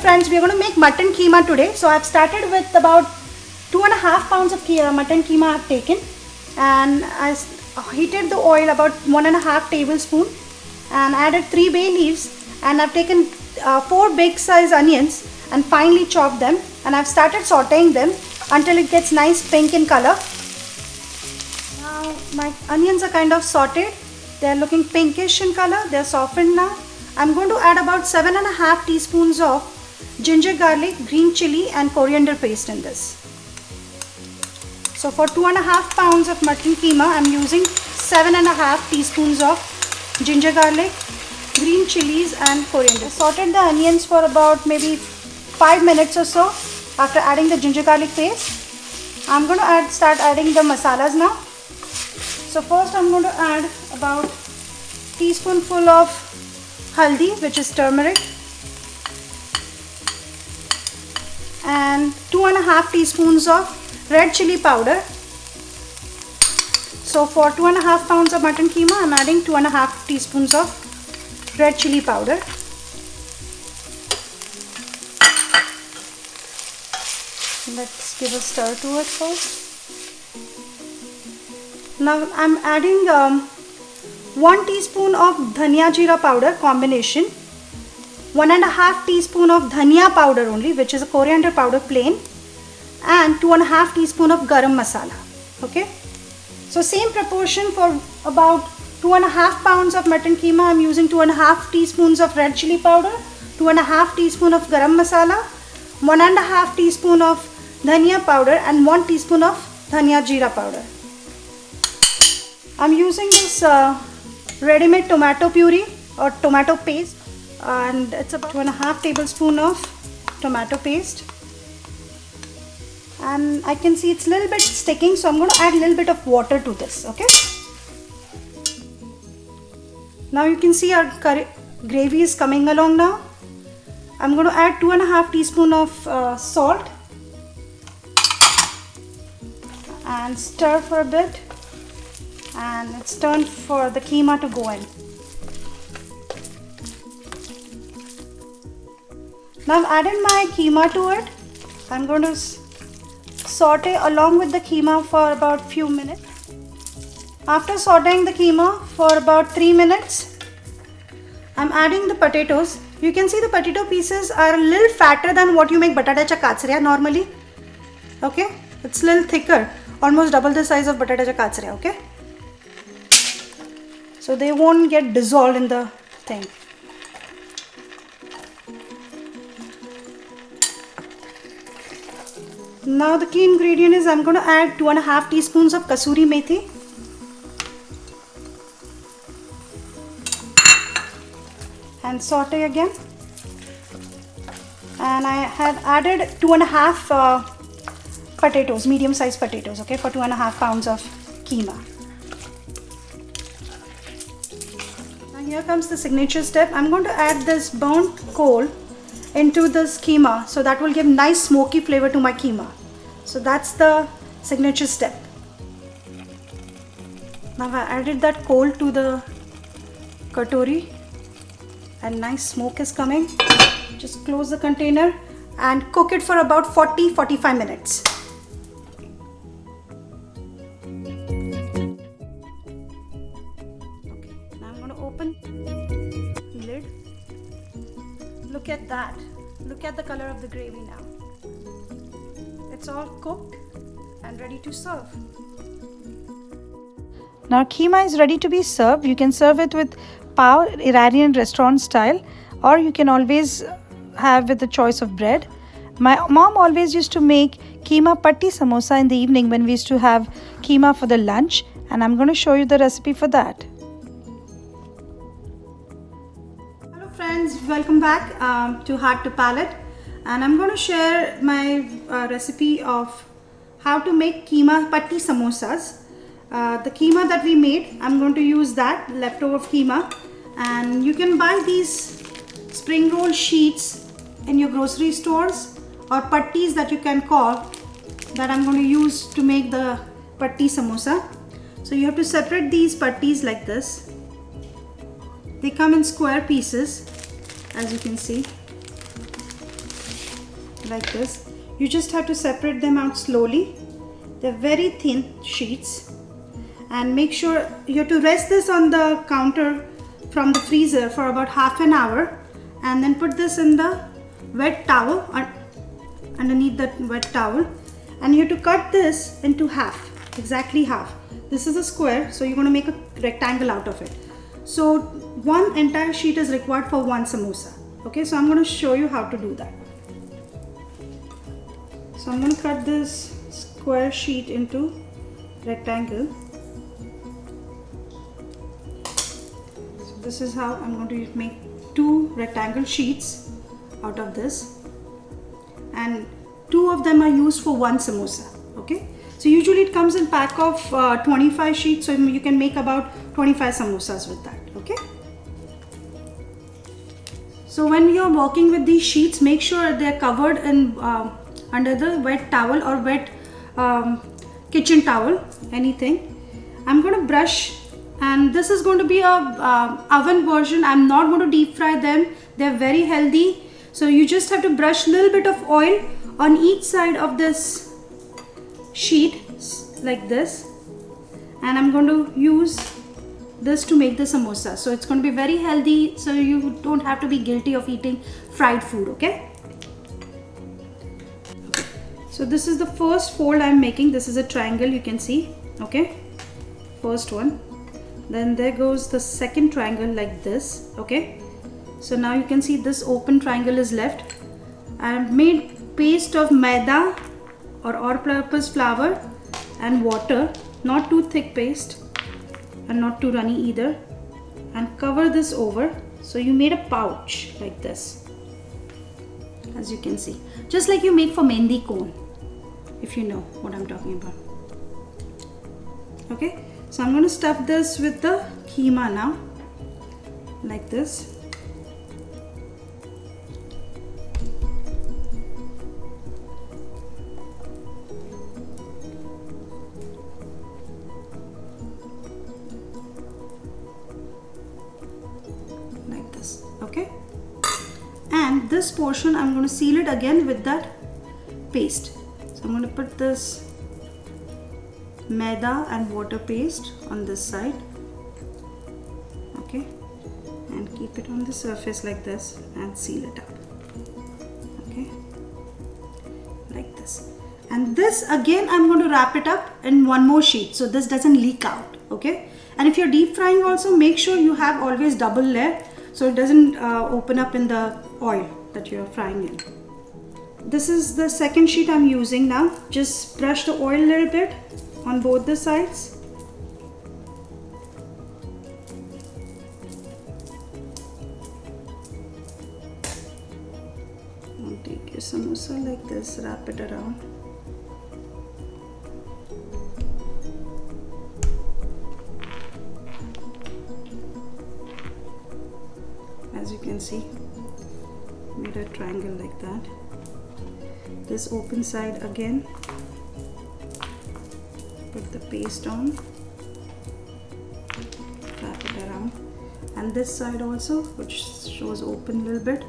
friends, we are going to make mutton keema today. So I've started with about 2.5 pounds of mutton keema I've taken, and I heated the oil about 1.5 tablespoon and added 3 bay leaves, and I've taken 4 big size onions and finely chopped them, and I've started sauteing them until it gets nice pink in color. Now my onions are kind of sauteed. They're looking pinkish in color. They're softened now. I'm going to add about 7.5 teaspoons of ginger, garlic, green chili and coriander paste in this. So for 2.5 pounds of mutton keema, I'm using 7.5 teaspoons of ginger, garlic, green chilies and coriander. I sauteed the onions for about maybe 5 minutes or so after adding the ginger garlic paste. I'm going to start adding the masalas now. So first I'm going to add about teaspoonful of haldi, which is turmeric, and 2.5 teaspoons of red chili powder. So for 2.5 pounds of mutton keema, I'm adding 2.5 teaspoons of red chili powder. Let's give a stir to it first. Now I'm adding 1 teaspoon of dhania jeera powder combination, 1.5 teaspoon of dhania powder only, which is a coriander powder plain, and 2.5 teaspoon of garam masala. Okay, so same proportion for about 2.5 pounds of mutton keema. I'm using 2.5 teaspoons of red chili powder, 2.5 teaspoon of garam masala, 1.5 teaspoon of dhania powder and 1 teaspoon of dhania jeera powder. I'm using this ready-made tomato puree or tomato paste, and it's about 2.5 tablespoon of tomato paste, and I can see it's a little bit sticking, so I'm going to add a little bit of water to this. Okay, now you can see our gravy is coming along now. I'm going to add 2.5 teaspoon of salt and stir for a bit, and it's time for the keema to go in. Now I've added my keema to it. I'm going to saute along with the keema for about few minutes. After sauteing the keema for about 3 minutes, I'm adding the potatoes. You can see the potato pieces are a little fatter than what you make batatacha katsriya normally. Okay, it's a little thicker, almost double the size of batatacha katsriya. Okay, so they won't get dissolved in the thing. Now the key ingredient is I'm going to add 2.5 teaspoons of kasuri methi, and saute again. And I had added 2.5 potatoes, medium sized potatoes, okay, for 2.5 pounds of keema. Now here comes the signature step. I'm going to add this burnt coal into this keema, so that will give nice smoky flavor to my keema. So that's the signature step. Now I added that coal to the katori and nice smoke is coming. Just close the container and cook it for about 40-45 minutes. Okay, now I'm going to open the lid. Look at that. Look at the color of the gravy now. It's all cooked and ready to serve. Now keema is ready to be served. You can serve it with pav, Iranian restaurant style, or you can always have with the choice of bread. My mom always used to make keema patti samosa in the evening when we used to have keema for the lunch, and I'm going to show you the recipe for that. Hello friends, welcome back to Heart to Palate, and I'm going to share my recipe of how to make keema patti samosas. The keema that we made, I'm going to use that leftover keema, and you can buy these spring roll sheets in your grocery stores, or pattis that you can call, that I'm going to use to make the patti samosa. So you have to separate these pattis like this. They come in square pieces, as you can see. like this. You just have to separate them out slowly. They're very thin sheets. And make sure you have to rest this on the counter from the freezer for about half an hour, and then put this in the wet towel underneath that wet towel, and you have to cut this into half, exactly half. This is a square, so you're going to make a rectangle out of it. So one entire sheet is required for one samosa. Okay, so I'm going to show you how to do that. So I'm going to cut this square sheet into rectangle. So this is how I'm going to make two rectangle sheets out of this, and two of them are used for one samosa. Okay, so usually it comes in pack of 25 sheets, so you can make about 25 samosas with that. Okay, so when you're working with these sheets, make sure they're covered in under the wet towel or wet kitchen towel, anything. I'm going to brush, and this is going to be a oven version. I'm not going to deep fry them. They're very healthy. So you just have to brush a little bit of oil on each side of this sheet like this, and I'm going to use this to make the samosa. So it's going to be very healthy, so you don't have to be guilty of eating fried food. Okay, so this is the first fold I'm making. This is a triangle, you can see. Okay, first one, then there goes the second triangle like this. Okay, so now you can see this open triangle is left. I have made paste of maida or all-purpose flour and water, not too thick paste and not too runny either, and cover this over. So you made a pouch like this, as you can see, just like you make for mehndi cone, if you know what I'm talking about. Okay, so I'm going to stuff this with the keema now, like this. Okay, and this portion I'm going to seal it again with that paste. So I'm going to put this maida and water paste on this side. Okay, and keep it on the surface like this and seal it up. Okay, like this. And this again I'm going to wrap it up in one more sheet so this doesn't leak out. Okay, and if you're deep frying also, make sure you have always double layer, so it doesn't open up in the oil that you're frying in. This is the second sheet I'm using now. Just brush the oil a little bit on both the sides. And take your samosa like this, wrap it around. As you can see, made a triangle like that. This open side again, put the paste on, wrap it around, and this side also, which shows open a little bit,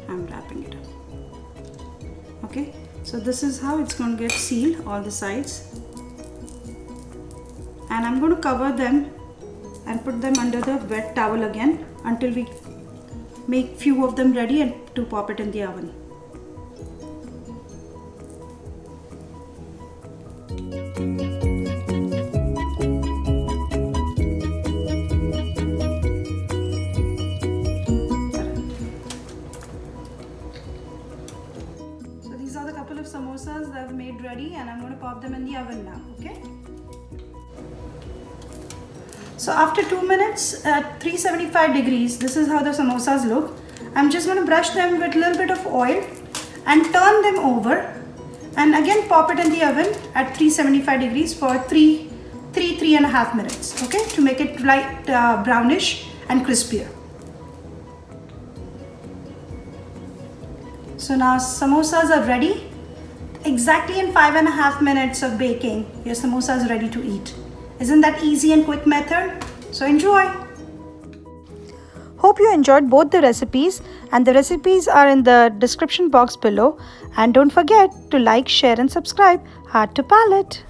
I'm wrapping it up. Okay, so this is how it's going to get sealed, all the sides, and I'm going to cover them and put them under the wet towel again until we make few of them ready and to pop it in the oven. So these are the couple of samosas that I've made ready, and I'm going to pop them in the oven now. Okay. So after 2 minutes at 375 degrees, this is how the samosas look. I'm just going to brush them with a little bit of oil and turn them over, and again pop it in the oven at 375 degrees for 3.5 minutes, okay, to make it light brownish and crispier. So now samosas are ready. Exactly in 5.5 minutes of baking, your samosa is ready to eat. Isn't that easy and quick method? So enjoy! Hope you enjoyed both the recipes, and the recipes are in the description box below. And don't forget to like, share and subscribe. Heart to Palate.